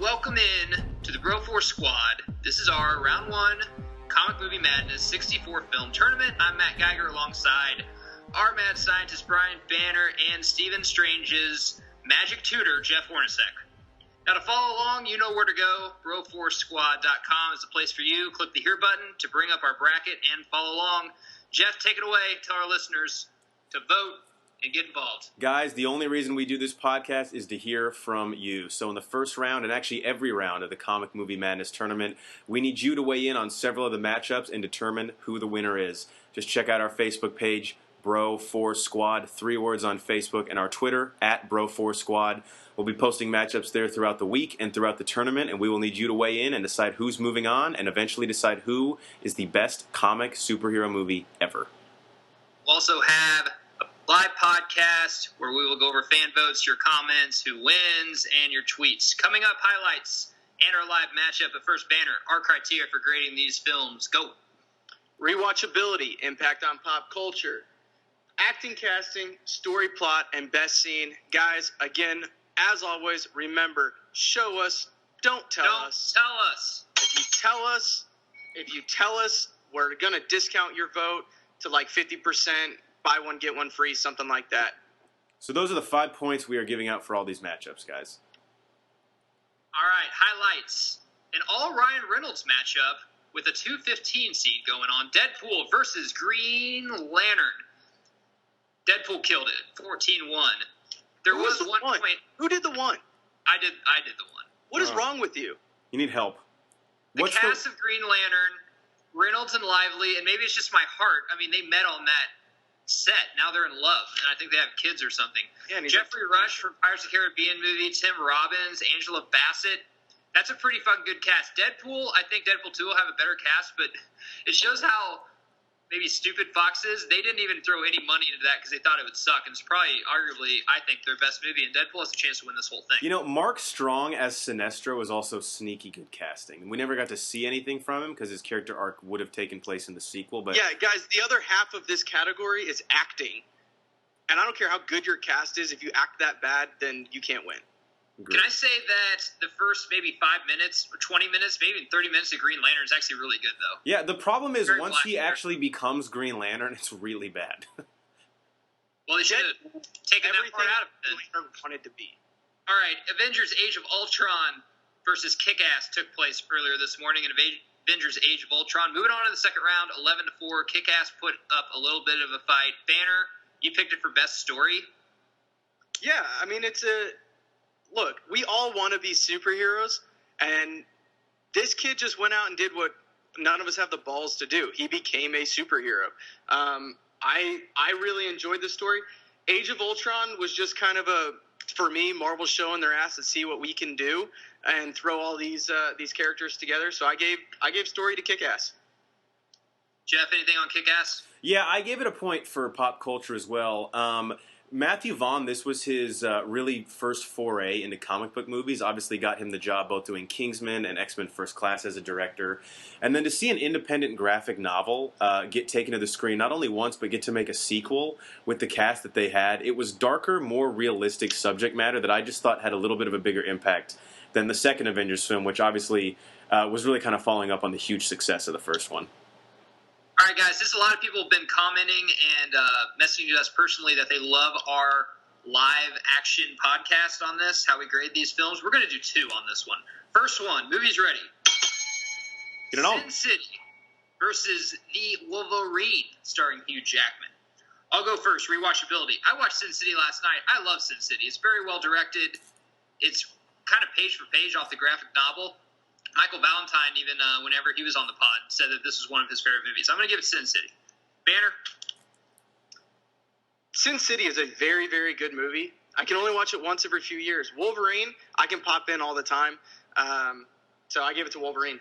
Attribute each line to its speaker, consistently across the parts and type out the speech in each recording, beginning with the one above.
Speaker 1: welcome in to the Bro4 Squad. This is our Round 1 Comic Movie Madness 64 film tournament. I'm Matt Geiger alongside our mad scientist Brian Banner and Stephen Strange's magic tutor, Jeff Hornacek. Now to follow along, you know where to go. Bro4Squad.com is the place for you. Click the Here button to bring up our bracket and follow along. Jeff, take it away. Tell our listeners to vote and get involved.
Speaker 2: Guys, the only reason we do this podcast is to hear from you. So in the first round, and actually every round of the Comic Movie Madness tournament, we need you to weigh in on several of the matchups and determine who the winner is. Just check out our Facebook page, Bro4 Squad, 3 words on Facebook, and our Twitter, @Bro4 Squad. We'll be posting matchups there throughout the week and throughout the tournament, and we will need you to weigh in and decide who's moving on and eventually decide who is the best comic superhero movie ever.
Speaker 1: We'll also have a live podcast where we will go over fan votes, your comments, who wins, and your tweets. Coming up, highlights and our live matchup. But first, Banner, our criteria for grading these films. Go.
Speaker 3: Rewatchability, impact on pop culture, acting, casting, story plot, and best scene. Guys, again, as always, remember, show us, don't tell us.
Speaker 1: Don't tell us.
Speaker 3: If you tell us, we're going to discount your vote to like 50%, buy one, get one free, something like that.
Speaker 2: So those are the 5 points we are giving out for all these matchups, guys.
Speaker 1: All right, highlights. An all Ryan Reynolds matchup with a 215 seed going on. Deadpool versus Green Lantern. Deadpool killed it, 14-1. There was one point.
Speaker 3: Who did the one?
Speaker 1: I did the one.
Speaker 3: What is wrong with you?
Speaker 2: You need help.
Speaker 1: The cast of Green Lantern, Reynolds and Lively, and maybe it's just my heart. I mean, they met on that set. Now they're in love, and I think they have kids or something. Yeah, Jeffrey Rush from Pirates of the Caribbean movie, Tim Robbins, Angela Bassett. That's a pretty fucking good cast. Deadpool, I think Deadpool 2 will have a better cast, but it shows how maybe stupid Fox is. They didn't even throw any money into that because they thought it would suck, and it's probably, arguably, I think, their best movie, and Deadpool has a chance to win this whole thing.
Speaker 2: You know, Mark Strong as Sinestro was also sneaky good casting. We never got to see anything from him because his character arc would have taken place in the sequel. But
Speaker 3: yeah, guys, the other half of this category is acting. And I don't care how good your cast is. If you act that bad, then you can't win.
Speaker 2: Agreed.
Speaker 1: Can I say that the first maybe 5 minutes or 20 minutes, maybe even 30 minutes of Green Lantern is actually really good, though?
Speaker 2: Yeah, the problem is
Speaker 1: Very
Speaker 2: once he actually becomes Green Lantern, it's really bad.
Speaker 1: Well, they should have taken that part out of it.
Speaker 3: Green Lantern wanted to be.
Speaker 1: All right, Avengers Age of Ultron versus KickAss took place earlier this morning in Avengers Age of Ultron. Moving on to the second round, 11-4. KickAss put up a little bit of a fight. Banner, you picked it for best story.
Speaker 3: Yeah, I mean, look, we all want to be superheroes, and this kid just went out and did what none of us have the balls to do. He became a superhero. I really enjoyed the story. Age of Ultron was just kind of for me, Marvel showing their ass to see what we can do and throw all these characters together. So I gave story to Kick-Ass.
Speaker 1: Jeff, anything on Kick-Ass?
Speaker 2: Yeah, I gave it a point for pop culture as well. Matthew Vaughn, this was his really first foray into comic book movies. Obviously got him the job both doing Kingsman and X-Men First Class as a director. And then to see an independent graphic novel get taken to the screen not only once, but get to make a sequel with the cast that they had. It was darker, more realistic subject matter that I just thought had a little bit of a bigger impact than the second Avengers film, which obviously was really kind of following up on the huge success of the first one.
Speaker 1: All right, guys, a lot of people have been commenting and messaging us personally that they love our live action podcast on this, how we grade these films. We're going to do 2 on this one. First one, movie's ready.
Speaker 2: Get it on.
Speaker 1: Sin City versus The Wolverine, starring Hugh Jackman. I'll go first, rewatchability. I watched Sin City last night. I love Sin City. It's very well directed. It's kind of page for page off the graphic novel. Michael Valentine, even whenever he was on the pod, said that this was one of his favorite movies. I'm going to give it Sin City. Banner?
Speaker 3: Sin City is a very, very good movie. I can only watch it once every few years. Wolverine, I can pop in all the time. So I give it to Wolverine.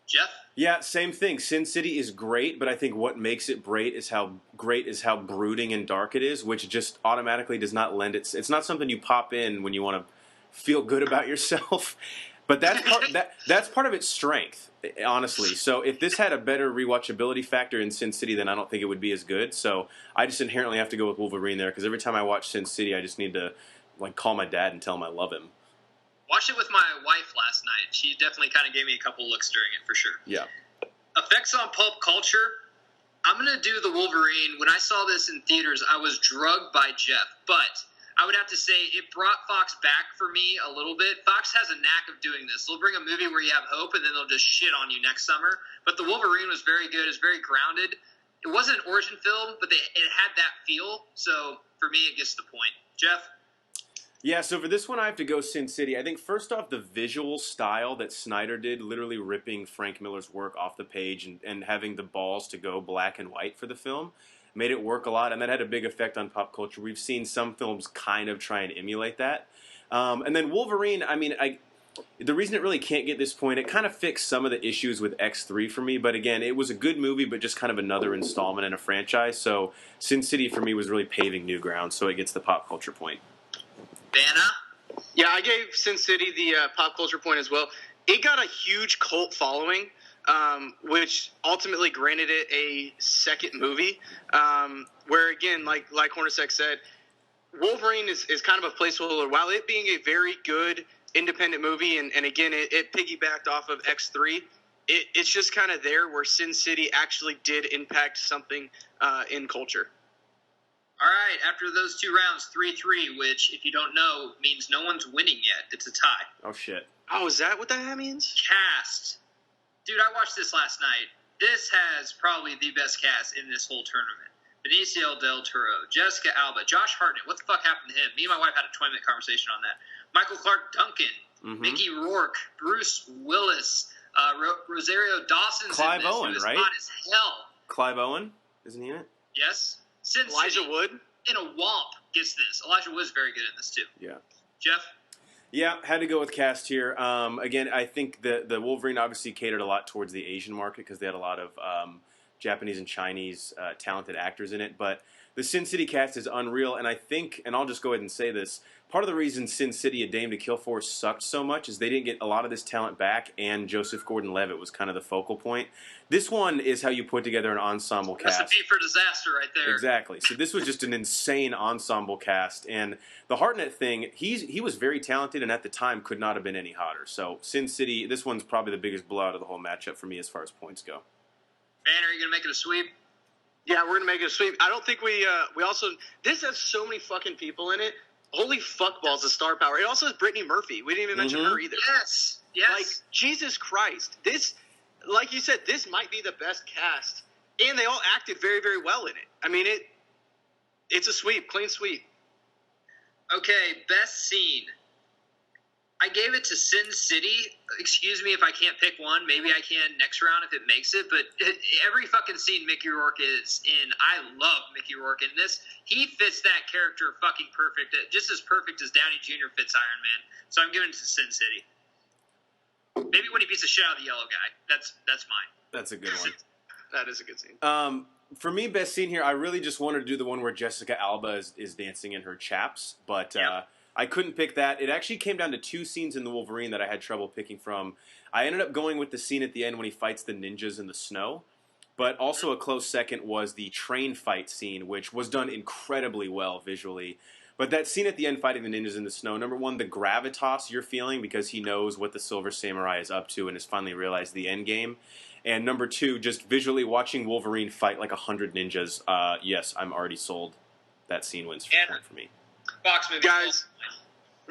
Speaker 1: Jeff?
Speaker 2: Yeah, same thing. Sin City is great, but I think what makes it great is how brooding and dark it is, which just automatically does not lend it. It's not something you pop in when you want to feel good about yourself. But that's part of its strength, honestly. So if this had a better rewatchability factor in Sin City, then I don't think it would be as good. So I just inherently have to go with Wolverine there because every time I watch Sin City, I just need to call my dad and tell him I love him.
Speaker 1: Watched it with my wife last night. She definitely kind of gave me a couple looks during it, for sure.
Speaker 2: Yeah.
Speaker 1: Effects on pulp culture. I'm going to do the Wolverine. When I saw this in theaters, I was drugged by Jeff. But I would have to say it brought Fox back for me a little bit. Fox has a knack of doing this. They'll bring a movie where you have hope, and then they'll just shit on you next summer. But the Wolverine was very good. It was very grounded. It wasn't an origin film, but it had that feel. So for me, it gets the point. Jeff?
Speaker 2: Yeah, so for this one, I have to go Sin City. I think first off, the visual style that Snyder did, literally ripping Frank Miller's work off the page and having the balls to go black and white for the film, made it work a lot, and that had a big effect on pop culture. We've seen some films kind of try and emulate that. And then Wolverine, I mean, the reason it really can't get this point, it kind of fixed some of the issues with X3 for me, but again, it was a good movie, but just kind of another installment in a franchise, so Sin City for me was really paving new ground, so it gets the pop culture point.
Speaker 1: Vanna?
Speaker 3: Yeah, I gave Sin City the pop culture point as well. It got a huge cult following, which ultimately granted it a second movie. Where again, like Hornacek said, Wolverine is kind of a placeholder. While it being a very good independent movie, and again, it piggybacked off of X3, it's just kind of there where Sin City actually did impact something in culture.
Speaker 1: All right, after those two rounds, 3-3, which, if you don't know, means no one's winning yet. It's a tie.
Speaker 2: Oh, shit.
Speaker 3: Oh, is that what that means?
Speaker 1: Cast. Dude, I watched this last night. This has probably the best cast in this whole tournament. Benicio del Toro, Jessica Alba, Josh Hartnett. What the fuck happened to him? Me and my wife had a 20-minute conversation on that. Michael Clark Duncan, Mickey Rourke, Bruce Willis, Rosario Dawson's
Speaker 2: Clive
Speaker 1: in this,
Speaker 2: Owen,
Speaker 1: who is
Speaker 2: right?
Speaker 1: hot as hell.
Speaker 2: Clive Owen? Isn't he in it?
Speaker 1: Yes. Sin
Speaker 3: Elijah
Speaker 1: City,
Speaker 3: Wood?
Speaker 1: in a womp, gets this. Elijah Wood's very good in this, too.
Speaker 2: Yeah.
Speaker 1: Jeff?
Speaker 2: Yeah, had to go with cast here. Again, I think the Wolverine obviously catered a lot towards the Asian market because they had a lot of Japanese and Chinese talented actors in it. But the Sin City cast is unreal, and I think, and I'll just go ahead and say this, part of the reason Sin City: A Dame to Kill For sucked so much is they didn't get a lot of this talent back, and Joseph Gordon-Levitt was kind of the focal point. This one is how you put together an ensemble cast.
Speaker 1: Recipe for disaster right there.
Speaker 2: Exactly. So this was just an insane ensemble cast, and the Hartnett thing, he was very talented, and at the time could not have been any hotter. So Sin City, this one's probably the biggest blowout of the whole matchup for me as far as points go.
Speaker 1: Man, are you going to make it a sweep?
Speaker 3: Yeah, we're gonna make it a sweep. I don't think we also, this has so many fucking people in it. Holy fuck balls of star power. It also has Brittany Murphy. We didn't even mention her either.
Speaker 1: Yes.
Speaker 3: Like, Jesus Christ. This, like you said, this might be the best cast. And they all acted very, very well in it. I mean, it's a sweep, clean sweep.
Speaker 1: Okay, best scene. I gave it to Sin City. Excuse me if I can't pick one. Maybe I can next round if it makes it. But every fucking scene Mickey Rourke is in, I love Mickey Rourke in this. He fits that character fucking perfect. Just as perfect as Downey Jr. fits Iron Man. So I'm giving it to Sin City. Maybe when he beats the shit out of the yellow guy. That's mine.
Speaker 2: That's a good one.
Speaker 3: That is a good scene.
Speaker 2: For me, best scene here, I really just wanted to do the one where Jessica Alba is dancing in her chaps, but I couldn't pick that. It actually came down to two scenes in the Wolverine that I had trouble picking from. I ended up going with the scene at the end when he fights the ninjas in the snow, but also a close second was the train fight scene, which was done incredibly well visually. But that scene at the end fighting the ninjas in the snow, number one, the gravitas you're feeling because he knows what the Silver Samurai is up to and has finally realized the end game. And number two, just visually watching Wolverine fight like 100 ninjas. Yes, I'm already sold. That scene wins for me.
Speaker 1: Fox movie.
Speaker 3: Guys,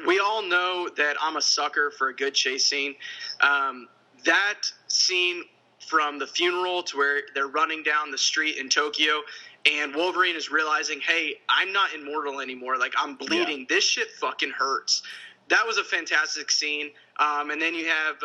Speaker 3: we all know that I'm a sucker for a good chase scene. That scene from the funeral to where they're running down the street in Tokyo and Wolverine is realizing, hey, I'm not immortal anymore. Like, I'm bleeding. Yeah. This shit fucking hurts. That was a fantastic scene. And then you have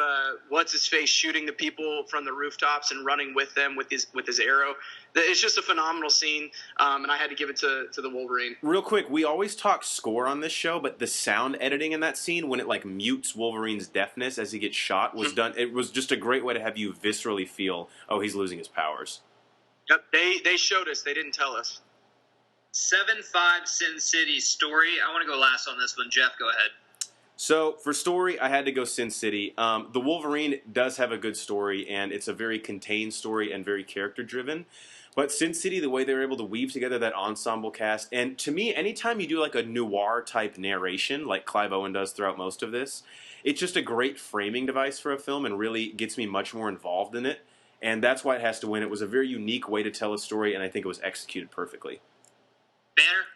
Speaker 3: what's-his-face shooting the people from the rooftops and running with them with his arrow. It's just a phenomenal scene, and I had to give it to the Wolverine.
Speaker 2: Real quick, we always talk score on this show, but the sound editing in that scene, when it like mutes Wolverine's deafness as he gets shot, was done. It was just a great way to have you viscerally feel, oh, he's losing his powers.
Speaker 3: Yep, they showed us. They didn't tell us.
Speaker 1: 7-5 Sin City story. I want to go last on this one. Jeff, go ahead.
Speaker 2: So for story, I had to go Sin City. The Wolverine does have a good story, and it's a very contained story and very character driven. But Sin City, the way they were able to weave together that ensemble cast, and to me, anytime you do like a noir type narration, like Clive Owen does throughout most of this, it's just a great framing device for a film and really gets me much more involved in it. And that's why it has to win. It was a very unique way to tell a story, and I think it was executed perfectly.
Speaker 1: Banner?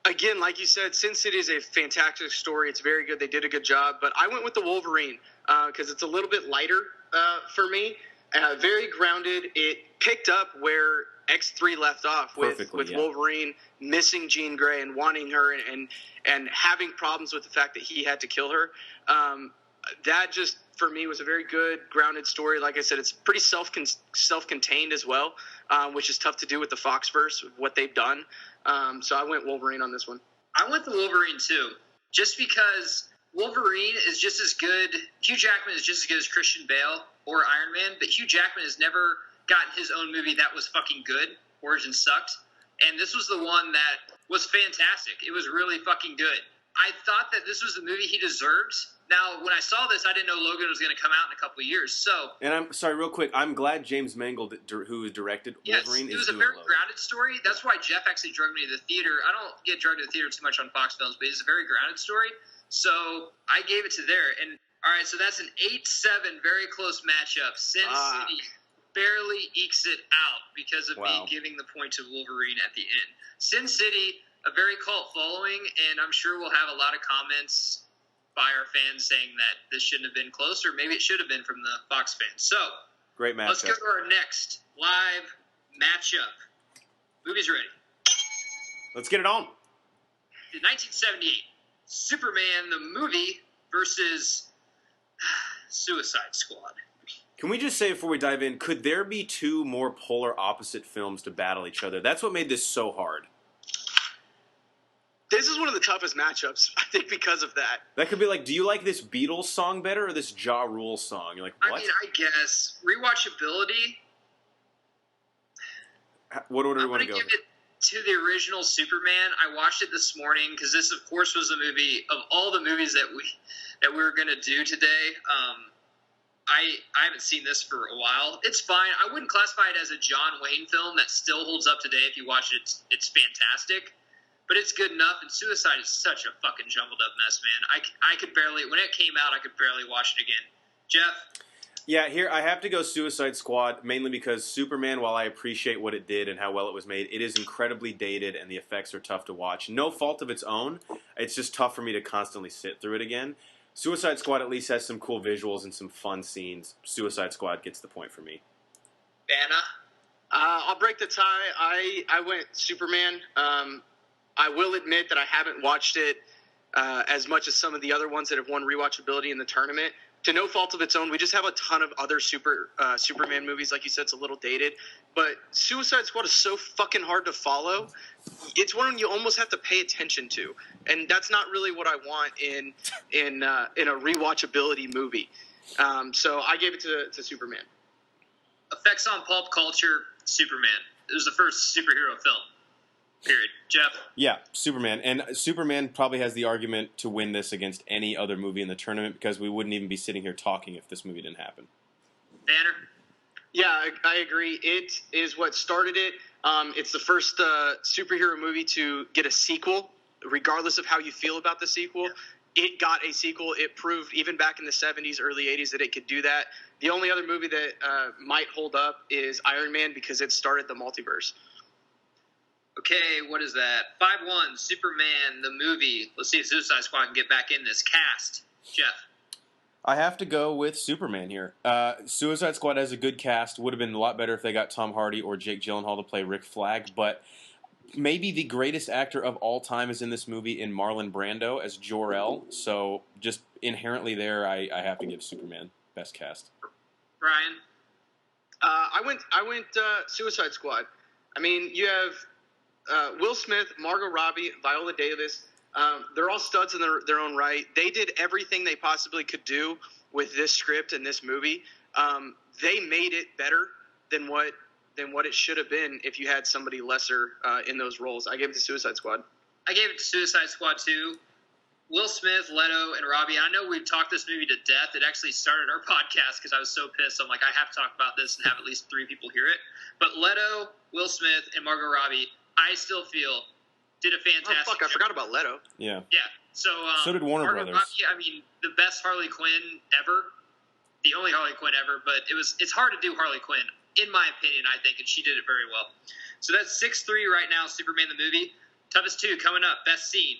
Speaker 3: Again, like you said, Sin City is a fantastic story. It's very good. They did a good job. But I went with the Wolverine because it's a little bit lighter for me. Very grounded. It picked up where X3 left off with Wolverine missing Jean Grey and wanting her and having problems with the fact that he had to kill her. That just, for me, was a very good, grounded story. Like I said, it's pretty self-contained as well, which is tough to do with the Foxverse, what they've done. So I went Wolverine on this one.
Speaker 1: I went the Wolverine, too, just because Wolverine is just as good. Hugh Jackman is just as good as Christian Bale or Iron Man, but Hugh Jackman has never gotten his own movie that was fucking good. Origin sucked. And this was the one that was fantastic. It was really fucking good. I thought that this was the movie he deserved. Now, when I saw this, I didn't know Logan was going to come out in a couple of years. So,
Speaker 2: and I'm sorry, real quick. I'm glad James Mangold, who directed Wolverine,
Speaker 1: it was a very grounded story. That's why Jeff actually drugged me to the theater. I don't get drugged to the theater too much on Fox films, but it's a very grounded story. So I gave it to there. And all right, so that's an 8-7, very close matchup. Sin City barely ekes it out because of me giving the point to Wolverine at the end. Sin City, a very cult following, and I'm sure we'll have a lot of comments by our fans saying that this shouldn't have been close, or maybe it should have been from the Fox fans. So,
Speaker 2: great matchup.
Speaker 1: Let's go to our next live matchup. Movie's ready.
Speaker 2: Let's get it on.
Speaker 1: The 1978 Superman the movie versus Suicide Squad.
Speaker 2: Can we just say before we dive in, could there be two more polar opposite films to battle each other? That's what made this so hard.
Speaker 3: This is one of the toughest matchups, I think, because of that.
Speaker 2: That could be like, do you like this Beatles song better or this Ja Rule song? You're like, what?
Speaker 1: I mean, I guess. Rewatchability.
Speaker 2: What order do you want to go?
Speaker 1: I'm going to give it to the original Superman. I watched it this morning because this, of course, was the movie of all the movies that we were going to do today. I haven't seen this for a while. It's fine. I wouldn't classify it as a John Wayne film that still holds up today. If you watch it, it's fantastic. But it's good enough, and Suicide is such a fucking jumbled up mess, man. I could barely, when it came out, I could barely watch it again. Jeff?
Speaker 2: Yeah, here, I have to go Suicide Squad, mainly because Superman, while I appreciate what it did and how well it was made, it is incredibly dated, and the effects are tough to watch. No fault of its own. It's just tough for me to constantly sit through it again. Suicide Squad at least has some cool visuals and some fun scenes. Suicide Squad gets the point for me.
Speaker 1: Anna?
Speaker 3: I'll break the tie. I went Superman. I will admit that I haven't watched it as much as some of the other ones that have won rewatchability in the tournament. To no fault of its own, we just have a ton of other Superman movies. Like you said, it's a little dated. But Suicide Squad is so fucking hard to follow. It's one you almost have to pay attention to. And that's not really what I want in a rewatchability movie. So I gave it to Superman.
Speaker 1: Effects on pulp culture, Superman. It was the first superhero film. Period. Jeff?
Speaker 2: Yeah, Superman. And Superman probably has the argument to win this against any other movie in the tournament because we wouldn't even be sitting here talking if this movie didn't happen.
Speaker 1: Banner?
Speaker 3: Yeah, I agree. It is what started it. It's the first superhero movie to get a sequel, regardless of how you feel about the sequel. Yeah. It got a sequel. It proved, even back in the 70s, early 80s, that it could do that. The only other movie that might hold up is Iron Man because it started the multiverse.
Speaker 1: Okay, what is that? 5-1, Superman, the movie. Let's see if Suicide Squad can get back in this cast. Jeff?
Speaker 2: I have to go with Superman here. Suicide Squad has a good cast. Would have been a lot better if they got Tom Hardy or Jake Gyllenhaal to play Rick Flag, but maybe the greatest actor of all time is in this movie in Marlon Brando as Jor-El, so just inherently there, I have to give Superman best cast.
Speaker 1: Brian?
Speaker 3: I went Suicide Squad. I mean, you have Will Smith, Margot Robbie, Viola Davis. They're all studs in their own right. They did everything they possibly could do with this script and this movie. They made it better than what it should have been if you had somebody lesser in those roles. I gave it to Suicide Squad.
Speaker 1: I gave it to Suicide Squad too. Will Smith, Leto, and Robbie. I know we've talked this movie to death. It actually started our podcast because I was so pissed. I'm like, I have to talk about this and have at least 3 people hear it. But Leto, Will Smith, and Margot Robbie, I still feel did a fantastic
Speaker 3: job. I forgot about Leto.
Speaker 2: Yeah.
Speaker 1: Yeah. So
Speaker 2: did Warner
Speaker 1: Margot
Speaker 2: Brothers.
Speaker 1: Robbie, I mean, the best Harley Quinn ever. The only Harley Quinn ever. But it's hard to do Harley Quinn, in my opinion, I think, and she did it very well. So that's 6-3 right now, Superman the movie. Toughest 2 coming up. Best scene.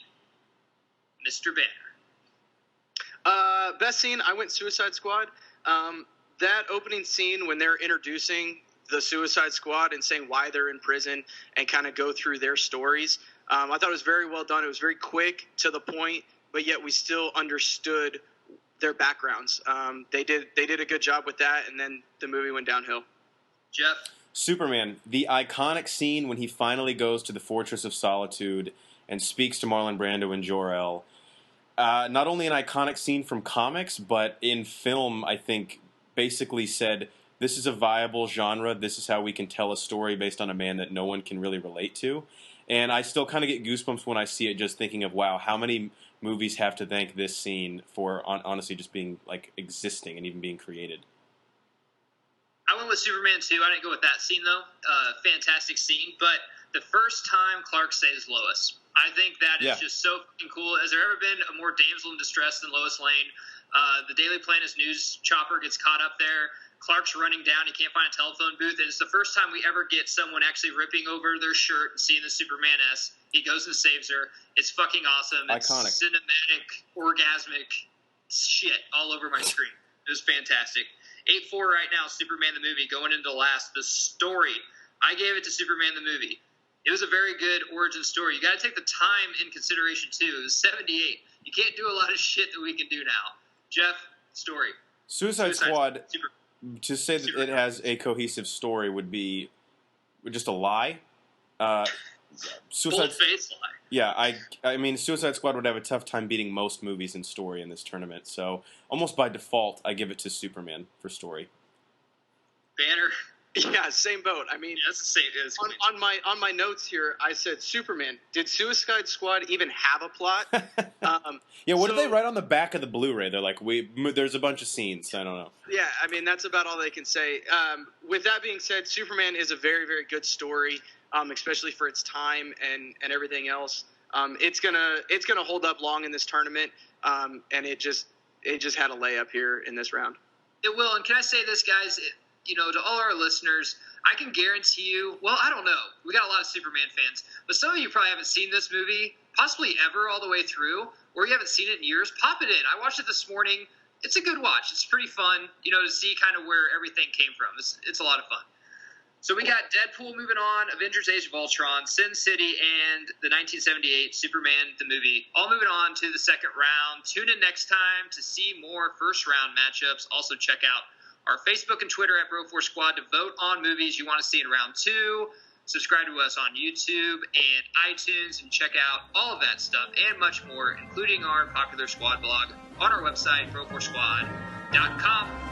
Speaker 1: Mr. Banner.
Speaker 3: Best scene, I went Suicide Squad. That opening scene when they're introducing the Suicide Squad and saying why they're in prison and kind of go through their stories, I thought it was very well done. It was very quick, to the point, but yet we still understood their backgrounds. They did a good job with that, and then the movie went downhill.
Speaker 1: Jeff?
Speaker 2: Superman, the iconic scene when he finally goes to the Fortress of Solitude and speaks to Marlon Brando and Jor-El. Not only an iconic scene from comics, but in film, I think, basically said, this is a viable genre, this is how we can tell a story based on a man that no one can really relate to. And I still kind of get goosebumps when I see it, just thinking of, wow, how many movies have to thank this scene for, honestly, just being, like, existing and even being created.
Speaker 1: I went with Superman 2. I didn't go with that scene, though. Fantastic scene. But the first time Clark saves Lois, I think that is just so fucking cool. Has there ever been a more damsel in distress than Lois Lane? The Daily Planet's news chopper gets caught up there. Clark's running down. He can't find a telephone booth. And it's the first time we ever get someone actually ripping over their shirt and seeing the Superman S. He goes and saves her. It's fucking awesome.
Speaker 2: Iconic.
Speaker 1: It's cinematic, orgasmic shit all over my screen. It was fantastic. 8-4 right now, Superman the movie, going into last. The story, I gave it to Superman the movie. It was a very good origin story. You got to take the time in consideration, too. It was 78. You can't do a lot of shit that we can do now. Jeff, story.
Speaker 2: Suicide Squad, to say that it has a cohesive story would be just a lie.
Speaker 1: Bold-faced lie.
Speaker 2: Yeah, I mean, Suicide Squad would have a tough time beating most movies in story in this tournament. So, almost by default, I give it to Superman for story.
Speaker 1: Banner.
Speaker 3: Yeah, same boat. I mean,
Speaker 1: that's the same.
Speaker 3: On my notes here, I said Superman. Did Suicide Squad even have a plot?
Speaker 2: Yeah, what did they write on the back of the Blu-ray? They're like, there's a bunch of scenes. I don't know. Yeah,
Speaker 3: I mean, that's about all they can say. With that being said, Superman is a very, very good story, especially for its time and everything else. It's gonna hold up long in this tournament, and it just had a layup here in this round.
Speaker 1: It will. And can I say this, guys? To all our listeners, I can guarantee you, well, I don't know. We got a lot of Superman fans, but some of you probably haven't seen this movie, possibly ever all the way through, or you haven't seen it in years. Pop it in. I watched it this morning. It's a good watch. It's pretty fun, to see kind of where everything came from. It's a lot of fun. So we got Deadpool moving on, Avengers Age of Ultron, Sin City, and the 1978 Superman the movie, all moving on to the second round. Tune in next time to see more first-round matchups. Also check out our Facebook and Twitter at Bro4 Squad to vote on movies you want to see in round 2. Subscribe to us on YouTube and iTunes and check out all of that stuff and much more, including our Popular Squad blog on our website, bro4squad.com.